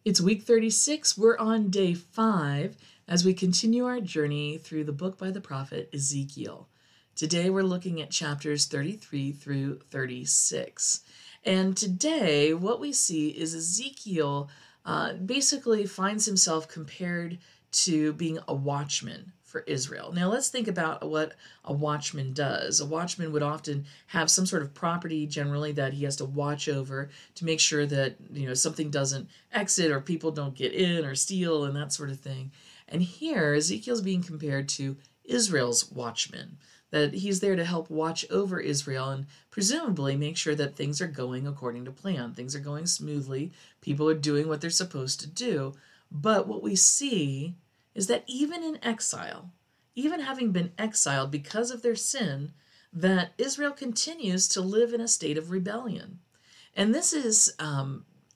It's week 36. We're on day 5 as we continue our journey through the book by the prophet Ezekiel. Today we're looking at chapters 33 through 36. And today what we see is Ezekiel basically finds himself compared to being a watchman for Israel. Now let's think about what a watchman does. A watchman would often have some sort of property generally that he has to watch over to make sure that something doesn't exit or people don't get in or steal and that sort of thing. And here Ezekiel's being compared to Israel's watchman, that he's there to help watch over Israel and presumably make sure that things are going according to plan. Things are going smoothly. People are doing what they're supposed to do. But what we see is that even in exile, even having been exiled because of their sin, that Israel continues to live in a state of rebellion. And this is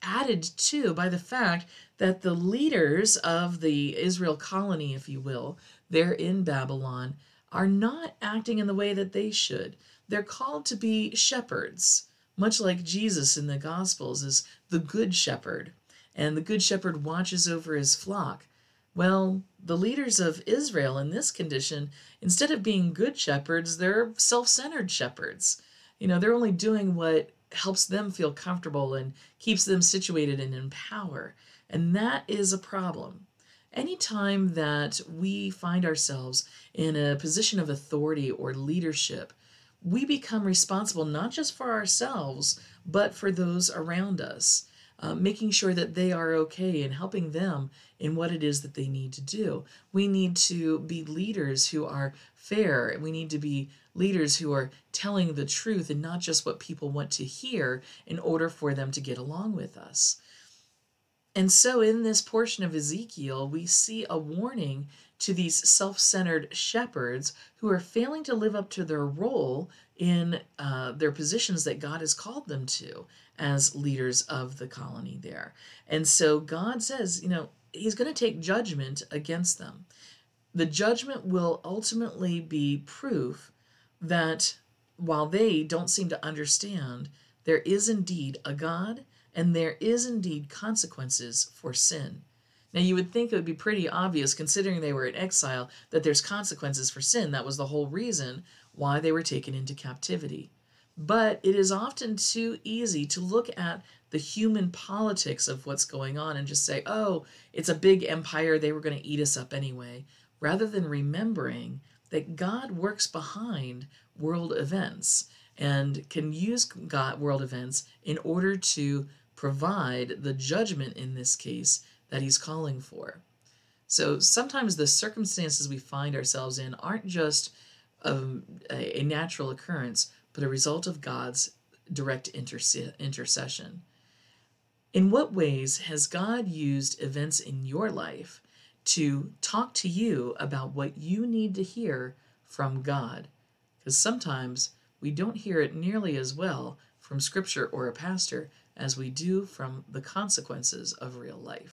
added to by the fact that the leaders of the Israel colony, if you will, there in Babylon, are not acting in the way that they should. They're called to be shepherds, much like Jesus in the Gospels is the good shepherd, and the good shepherd watches over his flock. Well, the leaders of Israel in this condition, instead of being good shepherds, they're self-centered shepherds. They're only doing what helps them feel comfortable and keeps them situated and in power. And that is a problem. Anytime that we find ourselves in a position of authority or leadership, we become responsible not just for ourselves, but for those around us. Making sure that they are okay and helping them in what it is that they need to do. We need to be leaders who are fair. We need to be leaders who are telling the truth and not just what people want to hear in order for them to get along with us. And so in this portion of Ezekiel, we see a warning to these self-centered shepherds who are failing to live up to their role in their positions that God has called them to as leaders of the colony there. And so God says, he's going to take judgment against them. The judgment will ultimately be proof that while they don't seem to understand, there is indeed a God and there is indeed consequences for sin. Now, you would think it would be pretty obvious, considering they were in exile, that there's consequences for sin. That was the whole reason why they were taken into captivity. But it is often too easy to look at the human politics of what's going on and just say, oh, it's a big empire, they were going to eat us up anyway, rather than remembering that God works behind world events and can use world events in order to provide the judgment in this case that he's calling for. So sometimes the circumstances we find ourselves in aren't just a natural occurrence, but a result of God's direct intercession. In what ways has God used events in your life to talk to you about what you need to hear from God? Because sometimes we don't hear it nearly as well from Scripture or a pastor as we do from the consequences of real life.